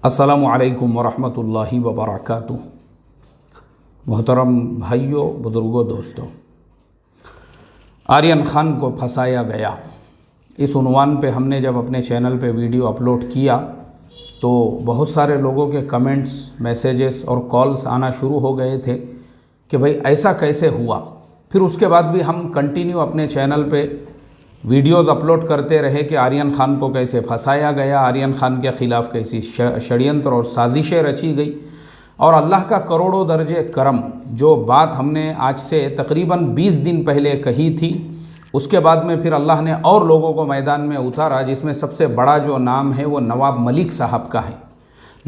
अस्सलामु अलैकुम वरहमतुल्लाहि वबरकातुह। मोहतरम भाइयों, बुज़ुर्गों, दोस्तों, आर्यन ख़ान को फंसाया गया, इस उन्वान पे हमने जब अपने चैनल पे वीडियो अपलोड किया तो बहुत सारे लोगों के कमेंट्स, मैसेजेस और कॉल्स आना शुरू हो गए थे कि भाई ऐसा कैसे हुआ। फिर उसके बाद भी हम कंटिन्यू अपने चैनल पे वीडियोज़ अपलोड करते रहे कि आर्यन ख़ान को कैसे फंसाया गया, आर्यन ख़ान के ख़िलाफ़ कैसी षड्यंत्र और साजिशें रची गई। और अल्लाह का करोड़ों दर्जे करम, जो बात हमने आज से तकरीबन 20 दिन पहले कही थी, उसके बाद में फिर अल्लाह ने और लोगों को मैदान में उतारा, जिसमें सबसे बड़ा जो नाम है वो नवाब मलिक साहब का है।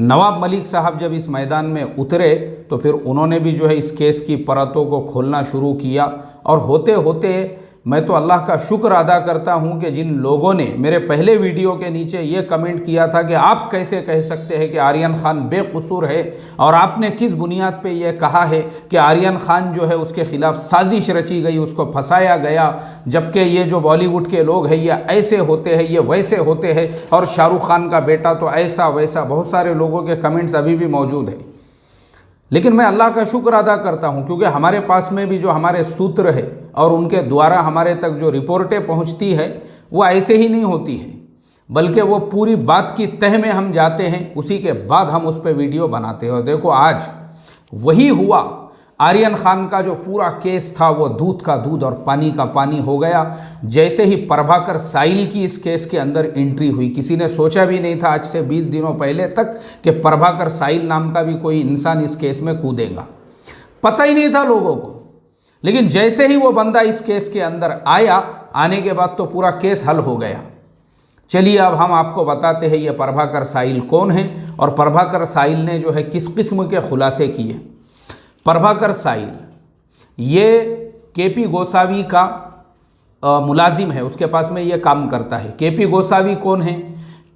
नवाब मलिक साहब जब इस मैदान में उतरे तो फिर उन्होंने भी जो है इस केस की परतों को खोलना शुरू किया। और होते होते मैं तो अल्लाह का शुक्र अदा करता हूं कि जिन लोगों ने मेरे पहले वीडियो के नीचे ये कमेंट किया था कि आप कैसे कह सकते हैं कि आर्यन ख़ान बेकसूर है, और आपने किस बुनियाद पे ये कहा है कि आर्यन ख़ान जो है उसके ख़िलाफ़ साजिश रची गई, उसको फंसाया गया, जबकि ये जो बॉलीवुड के लोग हैं ये ऐसे होते हैं, ये वैसे होते हैं, और शाहरुख खान का बेटा तो ऐसा वैसा, बहुत सारे लोगों के कमेंट्स अभी भी मौजूद हैं। लेकिन मैं अल्लाह का शुक्र अदा करता हूं क्योंकि हमारे पास में भी जो हमारे सूत्र है और उनके द्वारा हमारे तक जो रिपोर्टें पहुंचती है वो ऐसे ही नहीं होती है, बल्कि वो पूरी बात की तह में हम जाते हैं, उसी के बाद हम उस पर वीडियो बनाते हैं। और देखो आज वही हुआ। आर्यन ख़ान का जो पूरा केस था वो दूध का दूध और पानी का पानी हो गया। जैसे ही प्रभाकर साहिल की इस केस के अंदर एंट्री हुई, किसी ने सोचा भी नहीं था आज से 20 दिनों पहले तक कि प्रभाकर साहिल नाम का भी कोई इंसान इस केस में कूदेगा। पता ही नहीं था लोगों को। लेकिन जैसे ही वो बंदा इस केस के अंदर आया, आने के बाद तो पूरा केस हल हो गया। चलिए अब हम आपको बताते हैं ये प्रभाकर साहिल कौन है और प्रभाकर साहिल ने जो है किस किस्म के खुलासे किए। प्रभाकर साहिल ये केपी गोसावी का मुलाजिम है, उसके पास में ये काम करता है। केपी गोसावी कौन है?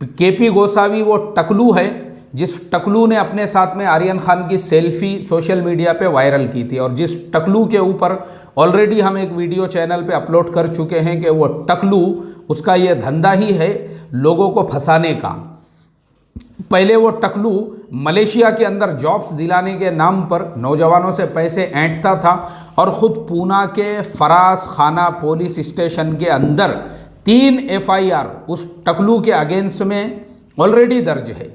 केपी गोसावी वो टकलू है जिस टकलू ने अपने साथ में आर्यन ख़ान की सेल्फी सोशल मीडिया पे वायरल की थी, और जिस टकलू के ऊपर ऑलरेडी हम एक वीडियो चैनल पे अपलोड कर चुके हैं कि वो टकलू, उसका ये धंधा ही है लोगों को फंसाने का। पहले वो टकलू मलेशिया के अंदर जॉब्स दिलाने के नाम पर नौजवानों से पैसे ऐंठता था और ख़ुद पूना के फरास खाना पुलिस स्टेशन के अंदर 3 FIR उस टकलू के अगेंस्ट में ऑलरेडी दर्ज है,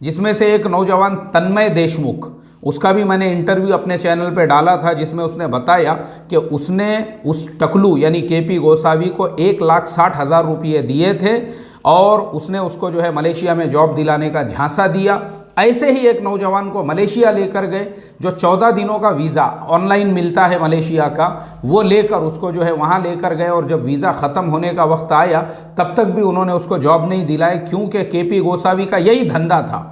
जिसमें से एक नौजवान तन्मय देशमुख, उसका भी मैंने इंटरव्यू अपने चैनल पे डाला था, जिसमें उसने बताया कि उसने उस टकलू यानी केपी गोसावी को 1,60,000 रुपये दिए थे और उसने उसको जो है मलेशिया में जॉब दिलाने का झांसा दिया। ऐसे ही एक नौजवान को मलेशिया लेकर गए, जो 14 दिनों का वीज़ा ऑनलाइन मिलता है मलेशिया का, वो लेकर उसको जो है वहाँ लेकर गए, और जब वीज़ा ख़त्म होने का वक्त आया तब तक भी उन्होंने उसको जॉब नहीं दिलाई, क्योंकि केपी गोसावी का यही धंधा था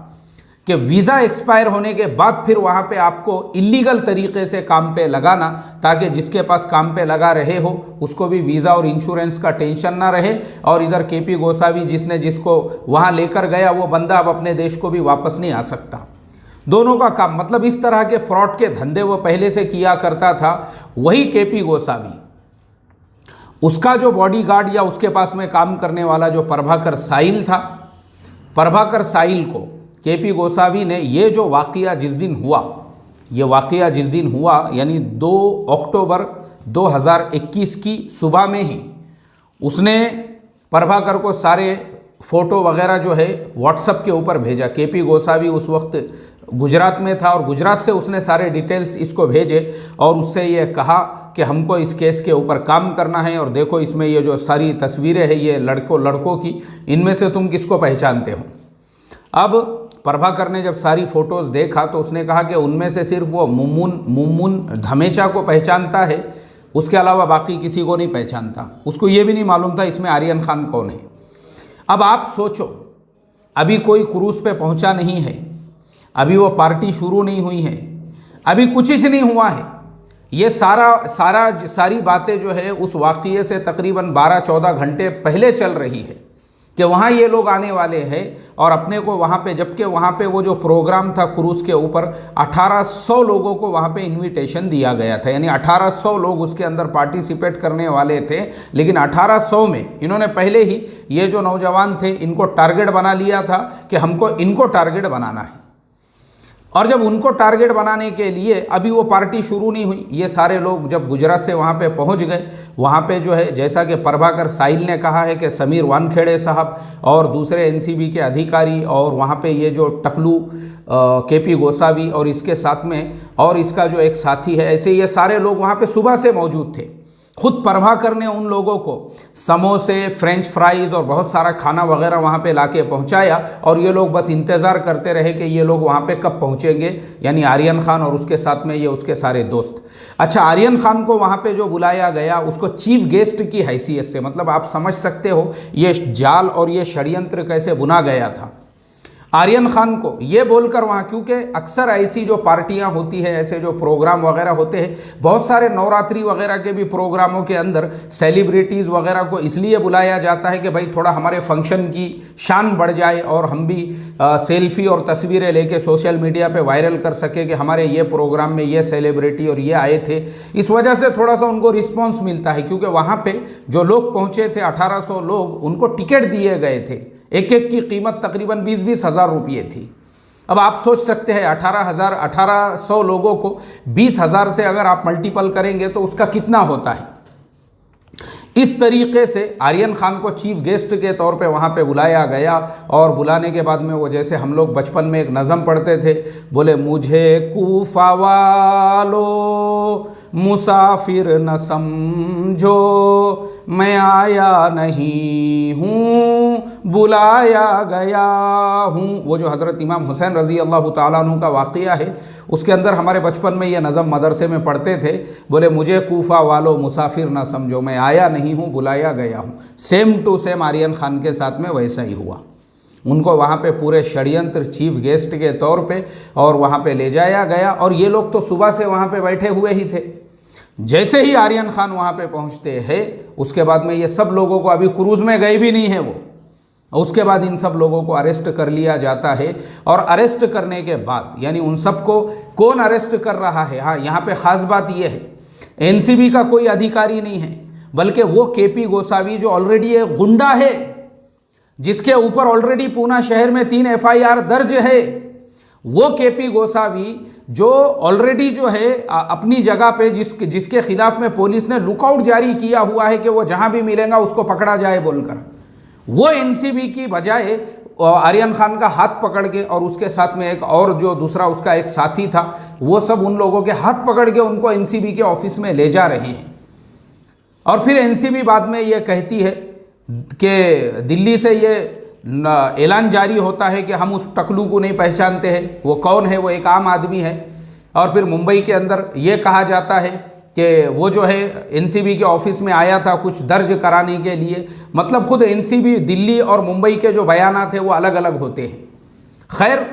कि वीज़ा एक्सपायर होने के बाद फिर वहाँ पे आपको इलीगल तरीके से काम पे लगाना, ताकि जिसके पास काम पे लगा रहे हो उसको भी वीज़ा और इंश्योरेंस का टेंशन ना रहे, और इधर केपी गोसावी जिसको वहाँ लेकर गया वो बंदा अब अपने देश को भी वापस नहीं आ सकता। दोनों का काम, मतलब इस तरह के फ्रॉड के धंधे वो पहले से किया करता था। वही केपी गोसावी, उसका जो बॉडीगार्ड या उसके पास में काम करने वाला जो प्रभाकर साहिल था, प्रभाकर साहिल को केपी गोसावी ने ये जो वाक़या जिस दिन हुआ यानी 2 अक्टूबर 2021 की सुबह में ही उसने प्रभाकर को सारे फ़ोटो वगैरह जो है व्हाट्सएप के ऊपर भेजा। केपी गोसावी उस वक्त गुजरात में था और गुजरात से उसने सारे डिटेल्स इसको भेजे और उससे ये कहा कि हमको इस केस के ऊपर काम करना है, और देखो इसमें ये जो सारी तस्वीरें हैं ये लड़कों की, इनमें से तुम किसको पहचानते हो। अब प्रभाकर ने जब सारी फ़ोटोज़ देखा तो उसने कहा कि उनमें से सिर्फ वो मुम्मुन धमेचा को पहचानता है, उसके अलावा बाकी किसी को नहीं पहचानता। उसको ये भी नहीं मालूम था इसमें आर्यन ख़ान कौन है। अब आप सोचो, अभी कोई क्रूज़ पे पहुंचा नहीं है, अभी वो पार्टी शुरू नहीं हुई है, अभी कुछ ही नहीं हुआ है। ये सारी बातें जो है उस वाक़ये से तकरीबन 12-14 घंटे पहले चल रही है। कि वहाँ ये लोग आने वाले हैं और अपने को वहाँ पे, जबकि वहाँ पे वो जो प्रोग्राम था क्रूज़ के ऊपर 1800 लोगों को वहाँ पे इनविटेशन दिया गया था, यानी 1800 लोग उसके अंदर पार्टिसिपेट करने वाले थे। लेकिन 1800 में इन्होंने पहले ही, ये जो नौजवान थे, इनको टारगेट बना लिया था कि हमको इनको टारगेट बनाना है। और जब उनको टारगेट बनाने के लिए अभी वो पार्टी शुरू नहीं हुई, ये सारे लोग जब गुजरात से वहाँ पे पहुँच गए, वहाँ पे जो है, जैसा कि प्रभाकर साहिल ने कहा है कि समीर वानखेड़े साहब और दूसरे एनसीबी के अधिकारी और वहाँ पे ये जो टकलू केपी गोसावी और इसके साथ में और इसका जो एक साथी है, ऐसे ये सारे लोग वहाँ पे सुबह से मौजूद थे। खुद प्रभाकर ने उन लोगों को समोसे, फ्रेंच फ्राइज़ और बहुत सारा खाना वगैरह वहाँ पे लाके पहुँचाया और ये लोग बस इंतज़ार करते रहे कि ये लोग वहाँ पे कब पहुँचेंगे, यानी आर्यन खान और उसके साथ में ये उसके सारे दोस्त। अच्छा, आर्यन खान को वहाँ पे जो बुलाया गया, उसको चीफ गेस्ट की हैसियत से, मतलब आप समझ सकते हो ये जाल और ये षड्यंत्र कैसे बुना गया था। आर्यन खान को ये बोलकर वहाँ, क्योंकि अक्सर ऐसी जो पार्टियाँ होती है, ऐसे जो प्रोग्राम वगैरह होते हैं, बहुत सारे नवरात्रि वगैरह के भी प्रोग्रामों के अंदर सेलिब्रिटीज़ वगैरह को इसलिए बुलाया जाता है कि भाई थोड़ा हमारे फंक्शन की शान बढ़ जाए और हम भी सेल्फी और तस्वीरें लेके सोशल मीडिया पे वायरल कर सके कि हमारे ये प्रोग्राम में ये सेलिब्रिटी और ये आए थे। इस वजह से थोड़ा सा उनको रिस्पॉन्स मिलता है, क्योंकि वहाँ पर जो लोग पहुँचे थे 1800 लोग, उनको टिकट दिए गए थे। एक एक की कीमत तकरीबन 20-20 हज़ार रुपये थी। अब आप सोच सकते हैं 1800 लोगों को 20,000 से अगर आप मल्टीपल करेंगे तो उसका कितना होता है। इस तरीके से आर्यन खान को चीफ गेस्ट के तौर पे वहाँ पे बुलाया गया और बुलाने के बाद में वो, जैसे हम लोग बचपन में एक नज़म पढ़ते थे, बोले मुझे कूफा वालो मुसाफिर न समझो, मैं आया नहीं हूँ बुलाया गया हूँ। वो जो हज़रत इमाम हुसैन रज़ी अल्लाह ताला अन्हु का वाक़िया है, उसके अंदर हमारे बचपन में ये नज़म मदरसे में पढ़ते थे, बोले मुझे कूफा वालो मुसाफिर ना समझो, मैं आया नहीं हूँ बुलाया गया हूँ। Same to same Aryan Khan के साथ में वैसा ही हुआ। उनको वहाँ पे पूरे षड्यंत्र चीफ गेस्ट के तौर पे और वहाँ पे ले जाया गया और ये लोग तो सुबह से वहाँ पे बैठे हुए ही थे। जैसे ही आर्यन खान वहाँ पे पहुँचते हैं, उसके बाद में ये सब लोगों को, अभी क्रूज़ में गए भी नहीं है वो, उसके बाद इन सब लोगों को अरेस्ट कर लिया जाता है। और अरेस्ट करने के बाद, यानी उन सबको कौन अरेस्ट कर रहा है, हाँ यहाँ पे ख़ास बात ये है, एनसीबी का कोई अधिकारी नहीं है, बल्कि वो केपी गोसावी जो ऑलरेडी एक गुंडा है, जिसके ऊपर ऑलरेडी पूना शहर में 3 FIR दर्ज है, वो केपी गोसावी जो ऑलरेडी जो है अपनी जगह पे जिसके खिलाफ में पुलिस ने लुकआउट जारी किया हुआ है कि वो जहाँ भी मिलेगा उसको पकड़ा जाए बोलकर, वो एनसीबी की बजाय आर्यन खान का हाथ पकड़ के और उसके साथ में एक और जो दूसरा उसका एक साथी था, वो सब उन लोगों के हाथ पकड़ के उनको एनसीबी के ऑफिस में ले जा रहे हैं। और फिर एनसीबी बाद में ये कहती है कि दिल्ली से ये ऐलान जारी होता है कि हम उस टकलू को नहीं पहचानते हैं, वो कौन है, वो एक आम आदमी है। और फिर मुंबई के अंदर ये कहा जाता है कि वो जो है एनसीबी के ऑफिस में आया था कुछ दर्ज कराने के लिए। मतलब खुद एनसीबी दिल्ली और मुंबई के जो बयानात थे वो अलग अलग होते हैं। खैर,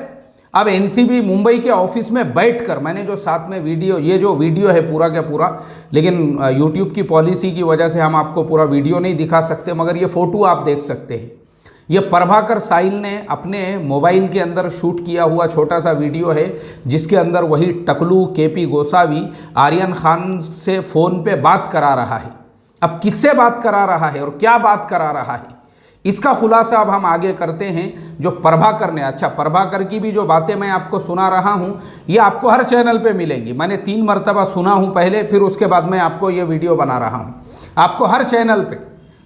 अब एनसीबी मुंबई के ऑफिस में बैठकर, मैंने जो साथ में वीडियो, ये जो वीडियो है पूरा का पूरा, लेकिन यूट्यूब की पॉलिसी की वजह से हम आपको पूरा वीडियो नहीं दिखा सकते, मगर ये फ़ोटो आप देख सकते हैं। ये प्रभाकर साहिल ने अपने मोबाइल के अंदर शूट किया हुआ छोटा सा वीडियो है, जिसके अंदर वही टकलू केपी गोसावी आर्यन खान से फ़ोन पे बात करा रहा है। अब किससे बात करा रहा है और क्या बात करा रहा है, इसका खुलासा अब हम आगे करते हैं। जो प्रभाकर ने, अच्छा प्रभाकर की भी जो बातें मैं आपको सुना रहा हूँ, ये आपको हर चैनल पे मिलेंगी। मैंने 3 मरतबा सुना हूँ पहले, फिर उसके बाद मैं आपको ये वीडियो बना रहा हूँ। आपको हर चैनल पे,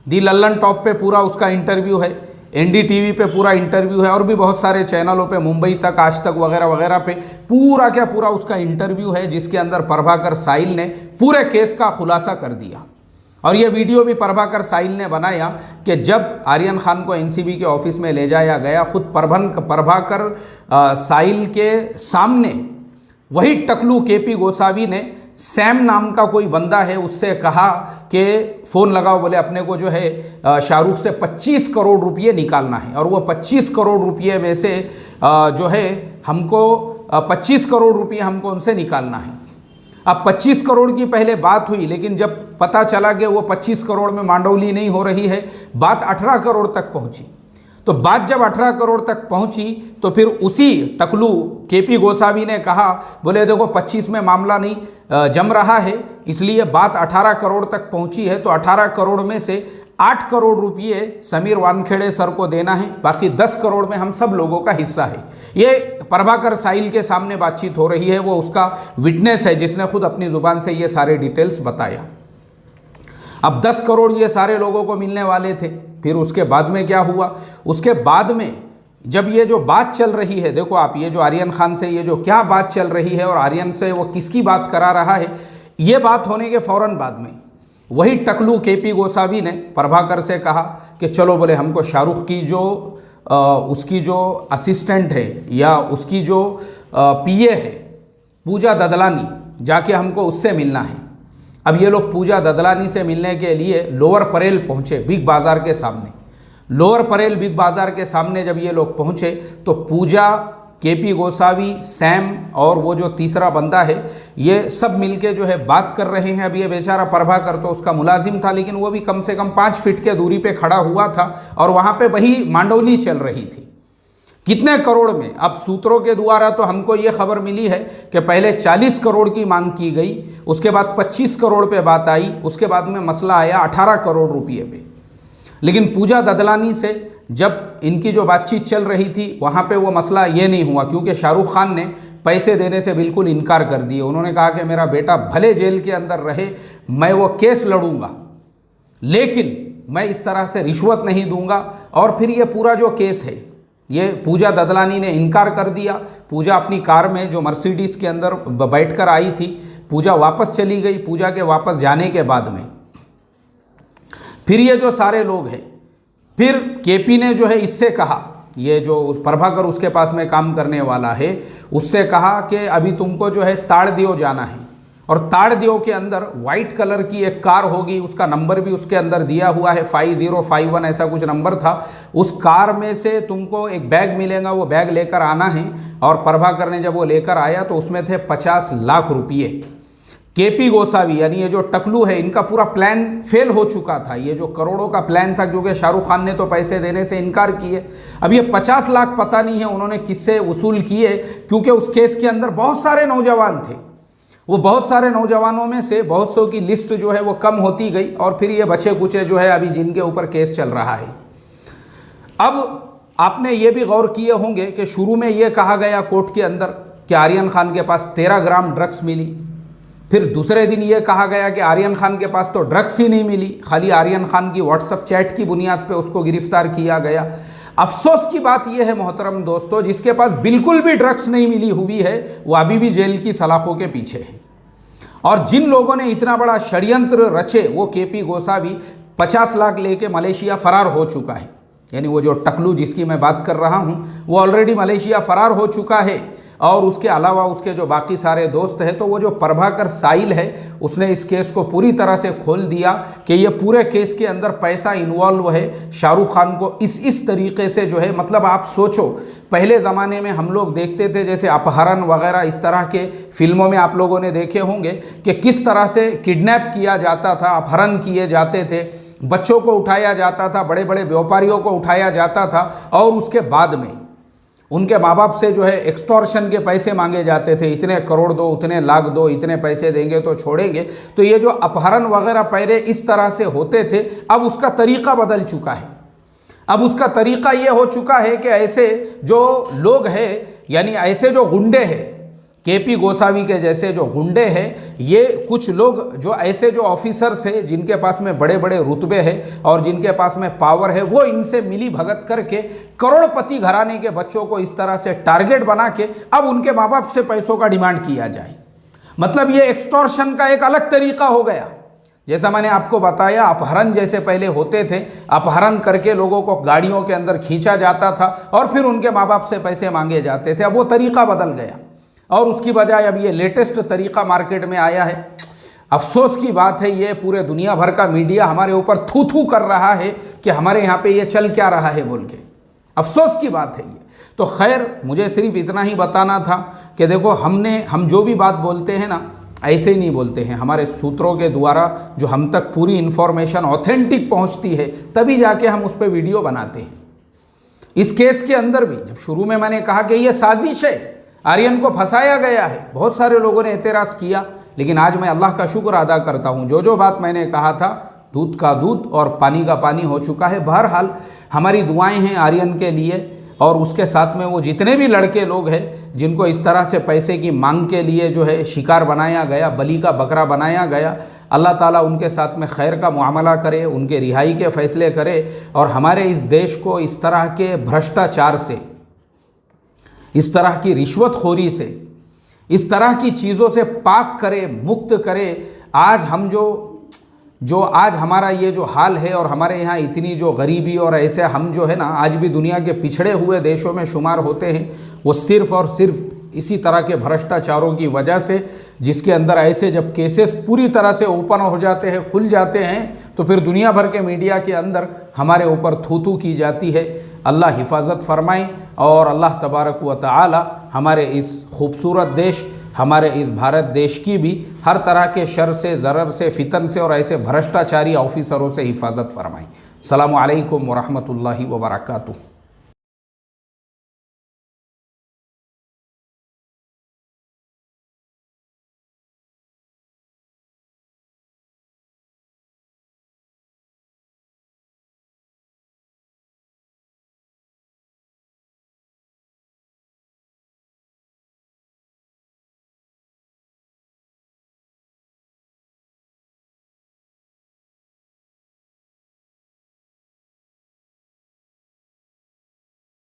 दी लल्लन टॉप पे पूरा उसका इंटरव्यू है, NDTV पे पूरा इंटरव्यू है, और भी बहुत सारे चैनलों पे, मुंबई तक, आज तक वगैरह वगैरह पे पूरा क्या पूरा उसका इंटरव्यू है, जिसके अंदर प्रभाकर साहिल ने पूरे केस का खुलासा कर दिया। और ये वीडियो भी प्रभाकर साहिल ने बनाया कि जब आर्यन खान को एनसीबी के ऑफिस में ले जाया गया, खुद प्रभाकर साहिल के सामने वही टकलू केपी गोसावी ने सैम नाम का कोई बंदा है, उससे कहा कि फ़ोन लगाओ, बोले अपने को जो है शाहरुख से 25 करोड़ रुपये निकालना है, और वो 25 करोड़ रुपये में से जो है हमको 25 करोड़ रुपये हमको उनसे निकालना है। अब 25 करोड़ की पहले बात हुई, लेकिन जब पता चला कि वो 25 करोड़ में मांडौली नहीं हो रही है, बात 18 करोड़ तक पहुंची। तो बात जब 18 करोड़ तक पहुंची तो फिर उसी टकलू केपी गोसावी ने कहा, बोले देखो 25 में मामला नहीं जम रहा है, इसलिए बात 18 करोड़ तक पहुंची है, तो 18 करोड़ में से 8 करोड़ रुपये समीर वानखेड़े सर को देना है, बाकी 10 करोड़ में हम सब लोगों का हिस्सा है। ये प्रभाकर साहिल के सामने बातचीत हो रही है, वो उसका विटनेस है जिसने खुद अपनी ज़ुबान से ये सारे डिटेल्स बताया। अब 10 करोड़ ये सारे लोगों को मिलने वाले थे। फिर उसके बाद में क्या हुआ, उसके बाद में जब ये जो बात चल रही है, देखो आप, ये जो आर्यन खान से ये जो क्या बात चल रही है और आर्यन से वो किसकी बात करा रहा है, ये बात होने के फ़ौरन बाद में वही टकलू केपी गोसावी ने प्रभाकर से कहा कि चलो बोले हमको शाहरुख की जो उसकी जो असिस्टेंट है या उसकी जो पीए है पूजा ददलानी, जाके हमको उससे मिलना है। अब ये लोग पूजा ददलानी से मिलने के लिए लोअर परेल पहुँचे, बिग बाज़ार के सामने। लोअर परेल बिग बाज़ार के सामने जब ये लोग पहुँचे तो पूजा, केपी गोसावी, सैम और वो जो तीसरा बंदा है, ये सब मिलके जो है बात कर रहे हैं। अब ये बेचारा प्रभाकर तो उसका मुलाजिम था, लेकिन वो भी कम से कम 5 फीट के दूरी पे खड़ा हुआ था और वहाँ पे वही मांडोली चल रही थी। कितने करोड़ में? अब सूत्रों के द्वारा तो हमको ये खबर मिली है कि पहले 40 करोड़ की मांग की गई, उसके बाद 25 करोड़ पे बात आई, उसके बाद में मसला आया 18 करोड़ रुपये पे। लेकिन पूजा ददलानी से जब इनकी जो बातचीत चल रही थी वहाँ पे वो मसला ये नहीं हुआ, क्योंकि शाहरुख खान ने पैसे देने से बिल्कुल इनकार कर दिए। उन्होंने कहा कि मेरा बेटा भले जेल के अंदर रहे, मैं वो केस लड़ूंगा, लेकिन मैं इस तरह से रिश्वत नहीं दूंगा। और फिर ये पूरा जो केस है, ये पूजा ददलानी ने इनकार कर दिया। पूजा अपनी कार में जो मर्सिडीज़ के अंदर बैठकर आई थी, पूजा वापस चली गई। पूजा के वापस जाने के बाद में फिर ये जो सारे लोग हैं, फिर केपी ने जो है इससे कहा, ये जो प्रभाकर उसके पास में काम करने वाला है, उससे कहा कि अभी तुमको जो है ताड़देव जाना है, और ताड़देव के अंदर वाइट कलर की एक कार होगी, उसका नंबर भी उसके अंदर दिया हुआ है, 5051 ऐसा कुछ नंबर था। उस कार में से तुमको एक बैग मिलेगा, वो बैग लेकर आना है। और प्रभाकर ने जब वो लेकर आया तो उसमें थे 50 लाख रुपये। केपी गोसावी यानी ये जो टकलू है, इनका पूरा प्लान फेल हो चुका था। ये जो करोड़ों का प्लान था, क्योंकि शाहरुख खान ने तो पैसे देने से इनकार किए। अब ये 50 लाख पता नहीं है उन्होंने किससे वसूल किए, क्योंकि उस केस के अंदर बहुत सारे नौजवान थे। वो बहुत सारे नौजवानों में से बहुत सौ की लिस्ट जो है वो कम होती गई, और फिर ये बचे कुचे जो है अभी जिनके ऊपर केस चल रहा है। अब आपने ये भी गौर किए होंगे कि शुरू में ये कहा गया कोर्ट के अंदर कि आर्यन खान के पास 13 ग्राम ड्रग्स मिली। फिर दूसरे दिन ये कहा गया कि आर्यन खान के पास तो ड्रग्स ही नहीं मिली, खाली आर्यन खान की व्हाट्सएप चैट की बुनियाद पे उसको गिरफ्तार किया गया। अफसोस की बात यह है मोहतरम दोस्तों, जिसके पास बिल्कुल भी ड्रग्स नहीं मिली हुई है वो अभी भी जेल की सलाखों के पीछे है। और जिन लोगों ने इतना बड़ा षड्यंत्र रचे, वो केपी गोसावी 50 लाख लेके मलेशिया फरार हो चुका है। यानी वो जो टकलू जिसकी मैं बात कर रहा हूँ, वो ऑलरेडी मलेशिया फरार हो चुका है। और उसके अलावा उसके जो बाकी सारे दोस्त हैं, तो वो जो प्रभाकर साहिल है, उसने इस केस को पूरी तरह से खोल दिया कि ये पूरे केस के अंदर पैसा इन्वॉल्व है। शाहरुख खान को इस तरीके से जो है, मतलब आप सोचो, पहले ज़माने में हम लोग देखते थे जैसे अपहरण वगैरह, इस तरह के फिल्मों में आप लोगों ने देखे होंगे कि किस तरह से किडनैप किया जाता था, अपहरण किए जाते थे, बच्चों को उठाया जाता था, बड़े बड़े व्यापारियों को उठाया जाता था, और उसके बाद में उनके माँ बाप से जो है एक्सटॉर्शन के पैसे मांगे जाते थे, इतने करोड़ दो, उतने लाख दो, इतने पैसे देंगे तो छोड़ेंगे। तो ये जो अपहरण वगैरह पहले इस तरह से होते थे, अब उसका तरीका बदल चुका है। अब उसका तरीका ये हो चुका है कि ऐसे जो लोग हैं, यानी ऐसे जो गुंडे हैं, केपी गोसावी के जैसे जो गुंडे हैं, ये कुछ लोग जो ऐसे जो ऑफिसर्स हैं जिनके पास में बड़े बड़े रुतबे हैं और जिनके पास में पावर है, वो इनसे मिली भगत करके करोड़पति घराने के बच्चों को इस तरह से टारगेट बना के अब उनके माँ बाप से पैसों का डिमांड किया जाए। मतलब ये एक्सटॉर्शन का एक अलग तरीका हो गया। जैसा मैंने आपको बताया, अपहरण जैसे पहले होते थे, अपहरण करके लोगों को गाड़ियों के अंदर खींचा जाता था और फिर उनके माँ बाप से पैसे मांगे जाते थे। अब वो तरीका बदल गया और उसकी बजाय अब ये लेटेस्ट तरीका मार्केट में आया है। अफसोस की बात है, ये पूरे दुनिया भर का मीडिया हमारे ऊपर थू थू कर रहा है कि हमारे यहाँ पे ये चल क्या रहा है बोल के। अफसोस की बात है ये। तो खैर, मुझे सिर्फ इतना ही बताना था कि देखो, हम जो भी बात बोलते हैं ना, ऐसे ही नहीं बोलते हैं। हमारे सूत्रों के द्वारा जो हम तक पूरी इन्फॉर्मेशन ऑथेंटिक पहुँचती है, तभी जाके हम उस पर वीडियो बनाते हैं। इस केस के अंदर भी जब शुरू में मैंने कहा कि ये साजिश है, आर्यन को फंसाया गया है, बहुत सारे लोगों ने एतराज़ किया, लेकिन आज मैं अल्लाह का शुक्र अदा करता हूँ, जो बात मैंने कहा था दूध का दूध और पानी का पानी हो चुका है। बहरहाल हमारी दुआएं हैं आर्यन के लिए, और उसके साथ में वो जितने भी लड़के लोग हैं जिनको इस तरह से पैसे की मांग के लिए जो है शिकार बनाया गया, बलि का बकरा बनाया गया, अल्लाह ताला उनके साथ में खैर का मुआमला करे, उनके रिहाई के फ़ैसले करे, और हमारे इस देश को इस तरह के भ्रष्टाचार से, इस तरह की रिश्वतखोरी से, इस तरह की चीज़ों से पाक करे, मुक्त करे। आज हम जो आज हमारा ये जो हाल है, और हमारे यहाँ इतनी जो गरीबी, और ऐसे हम जो है ना आज भी दुनिया के पिछड़े हुए देशों में शुमार होते हैं, वो सिर्फ़ और सिर्फ इसी तरह के भ्रष्टाचारों की वजह से, जिसके अंदर ऐसे जब केसेस पूरी तरह से ओपन हो जाते हैं, खुल जाते हैं, तो फिर दुनिया भर के मीडिया के अंदर हमारे ऊपर थू की जाती है। अल्लाह हिफाजत फरमाए, और अल्लाह तबारक व तआला हमारे इस खूबसूरत देश, हमारे इस भारत देश की भी हर तरह के शर से, ज़रर से, फितन से और ऐसे भ्रष्टाचारी ऑफिसरों से हिफाजत फरमाए। अस्सलामु अलैकुम व रहमतुल्लाहि व बरकातुहू।